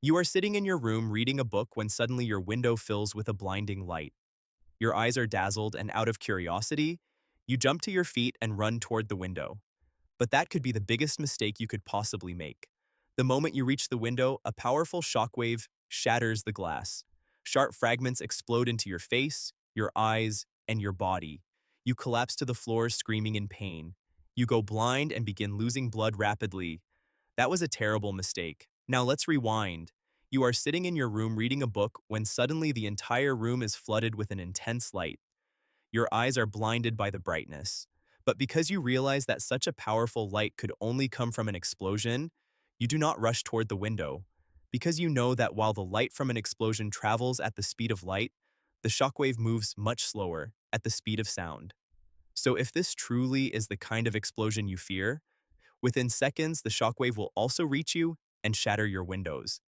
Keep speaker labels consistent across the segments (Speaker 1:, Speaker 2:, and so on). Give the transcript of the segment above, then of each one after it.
Speaker 1: You are sitting in your room reading a book when suddenly your window fills with a blinding light. Your eyes are dazzled, and out of curiosity, you jump to your feet and run toward the window. But that could be the biggest mistake you could possibly make. The moment you reach the window, a powerful shockwave shatters the glass. Sharp fragments explode into your face, your eyes, and your body. You collapse to the floor screaming in pain. You go blind and begin losing blood rapidly. That was a terrible mistake. Now let's rewind. You are sitting in your room reading a book when suddenly the entire room is flooded with an intense light. Your eyes are blinded by the brightness. But because you realize that such a powerful light could only come from an explosion, you do not rush toward the window. Because you know that while the light from an explosion travels at the speed of light, the shockwave moves much slower, at the speed of sound. So if this truly is the kind of explosion you fear, within seconds the shockwave will also reach you and shatter your windows.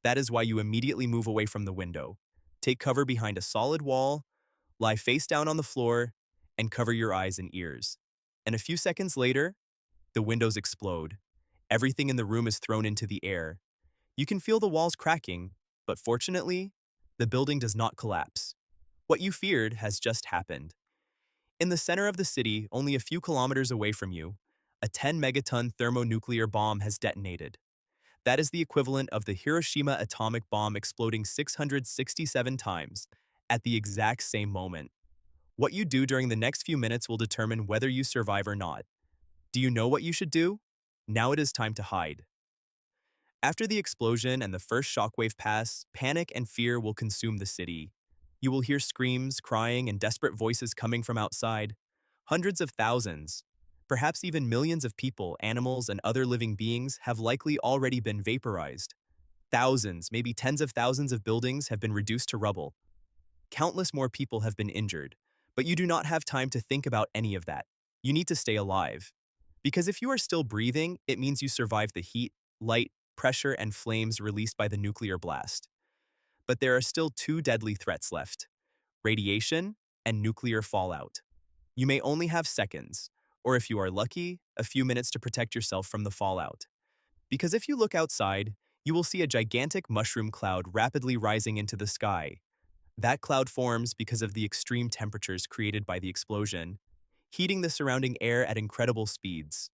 Speaker 1: That is why you immediately move away from the window. Take cover behind a solid wall, lie face down on the floor, and cover your eyes and ears. And a few seconds later, the windows explode. Everything in the room is thrown into the air. You can feel the walls cracking, but fortunately, the building does not collapse. What you feared has just happened. In the center of the city, only a few kilometers away from you, a 10-megaton thermonuclear bomb has detonated. That is the equivalent of the Hiroshima atomic bomb exploding 667 times at the exact same moment. What you do during the next few minutes will determine whether you survive or not. Do you know what you should do? Now it is time to hide. After the explosion and the first shockwave pass, panic and fear will consume the city. You will hear screams, crying, and desperate voices coming from outside. Hundreds of thousands, perhaps even millions of people, animals, and other living beings have likely already been vaporized. Thousands, maybe tens of thousands of buildings have been reduced to rubble. Countless more people have been injured, but you do not have time to think about any of that. You need to stay alive. Because if you are still breathing, it means you survived the heat, light, pressure, and flames released by the nuclear blast. But there are still two deadly threats left: radiation and nuclear fallout. You may only have seconds, or if you are lucky, a few minutes to protect yourself from the fallout. Because if you look outside, you will see a gigantic mushroom cloud rapidly rising into the sky. That cloud forms because of the extreme temperatures created by the explosion, heating the surrounding air at incredible speeds.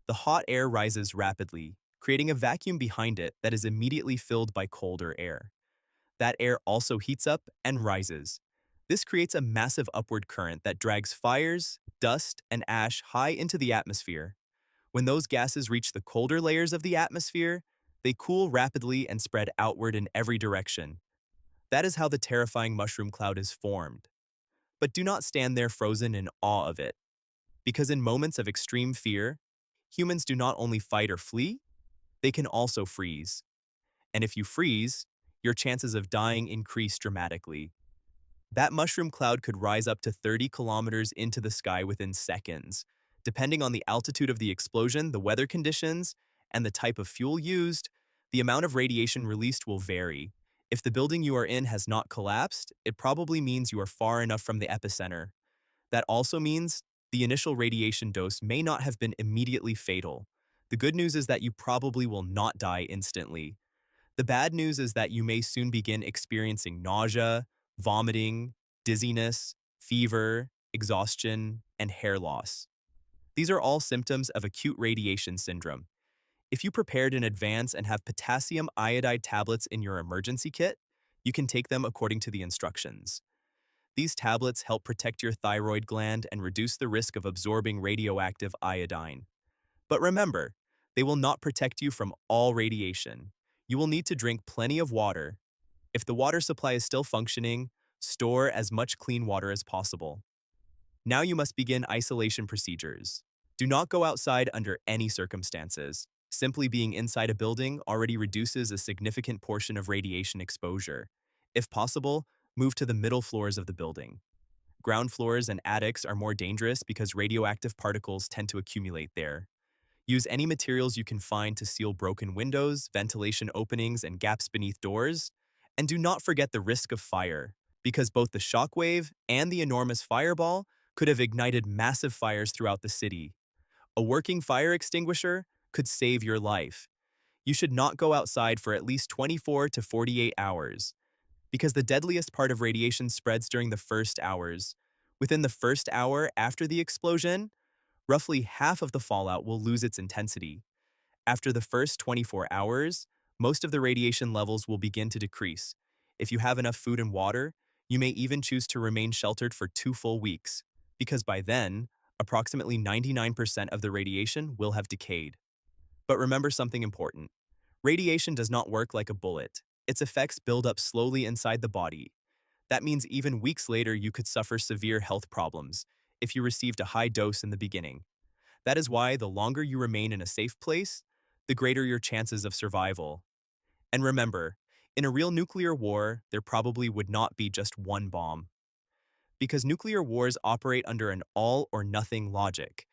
Speaker 1: The hot air rises rapidly, creating a vacuum behind it that is immediately filled by colder air. That air also heats up and rises. This creates a massive upward current that drags fires, dust, and ash high into the atmosphere. When those gases reach the colder layers of the atmosphere, they cool rapidly and spread outward in every direction. That is how the terrifying mushroom cloud is formed. But do not stand there frozen in awe of it, because in moments of extreme fear, humans do not only fight or flee, they can also freeze. And if you freeze, your chances of dying increase dramatically. That mushroom cloud could rise up to 30 kilometers into the sky within seconds. Depending on the altitude of the explosion, the weather conditions, and the type of fuel used, the amount of radiation released will vary. If the building you are in has not collapsed, it probably means you are far enough from the epicenter. That also means the initial radiation dose may not have been immediately fatal. The good news is that you probably will not die instantly. The bad news is that you may soon begin experiencing nausea, vomiting, dizziness, fever, exhaustion, and hair loss. These are all symptoms of acute radiation syndrome. If you prepared in advance and have potassium iodide tablets in your emergency kit, you can take them according to the instructions. These tablets help protect your thyroid gland and reduce the risk of absorbing radioactive iodine. But remember, they will not protect you from all radiation. You will need to drink plenty of water. If the water supply is still functioning, store as much clean water as possible. Now you must begin isolation procedures. Do not go outside under any circumstances. Simply being inside a building already reduces a significant portion of radiation exposure. If possible, move to the middle floors of the building. Ground floors and attics are more dangerous because radioactive particles tend to accumulate there. Use any materials you can find to seal broken windows, ventilation openings, and gaps beneath doors. And do not forget the risk of fire, because both the shockwave and the enormous fireball could have ignited massive fires throughout the city. A working fire extinguisher could save your life. You should not go outside for at least 24 to 48 hours, because the deadliest part of radiation spreads during the first hours. Within the first hour after the explosion, roughly half of the fallout will lose its intensity. After the first 24 hours, most of the radiation levels will begin to decrease. If you have enough food and water, you may even choose to remain sheltered for 2 full weeks, because by then, approximately 99% of the radiation will have decayed. But remember something important. Radiation does not work like a bullet. Its effects build up slowly inside the body. That means even weeks later you could suffer severe health problems if you received a high dose in the beginning. That is why the longer you remain in a safe place, the greater your chances of survival. And remember, in a real nuclear war, there probably would not be just one bomb. Because nuclear wars operate under an all-or-nothing logic.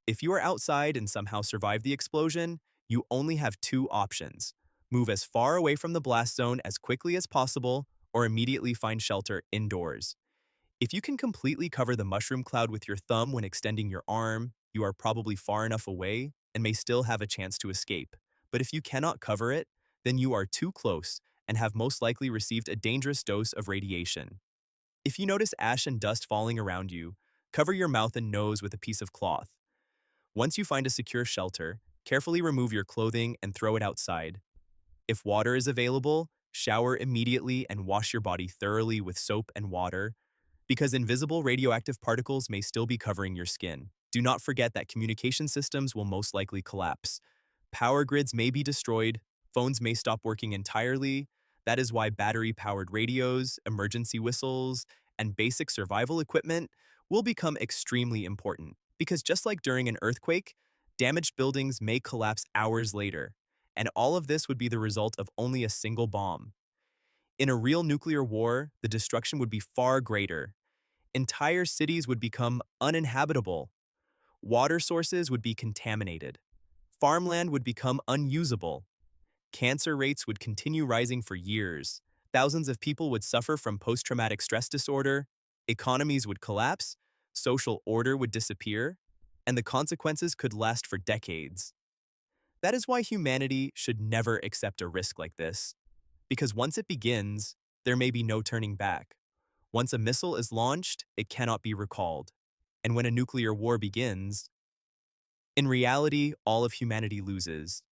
Speaker 1: If you are outside and somehow survive the explosion, you only have two options. Move as far away from the blast zone as quickly as possible, or immediately find shelter indoors. If you can completely cover the mushroom cloud with your thumb when extending your arm, you are probably far enough away and may still have a chance to escape. But if you cannot cover it, then you are too close and have most likely received a dangerous dose of radiation. If you notice ash and dust falling around you, cover your mouth and nose with a piece of cloth. Once you find a secure shelter, carefully remove your clothing and throw it outside. If water is available, shower immediately and wash your body thoroughly with soap and water, because invisible radioactive particles may still be covering your skin. Do not forget that communication systems will most likely collapse. Power grids may be destroyed, phones may stop working entirely. That is why battery-powered radios, emergency whistles, and basic survival equipment will become extremely important. Because just like during an earthquake, damaged buildings may collapse hours later, and all of this would be the result of only a single bomb. In a real nuclear war, the destruction would be far greater. Entire cities would become uninhabitable. Water sources would be contaminated. Farmland would become unusable. Cancer rates would continue rising for years. Thousands of people would suffer from post-traumatic stress disorder. Economies would collapse. Social order would disappear. And the consequences could last for decades. That is why humanity should never accept a risk like this. Because once it begins, there may be no turning back. Once a missile is launched, it cannot be recalled. And when a nuclear war begins, in reality, all of humanity loses.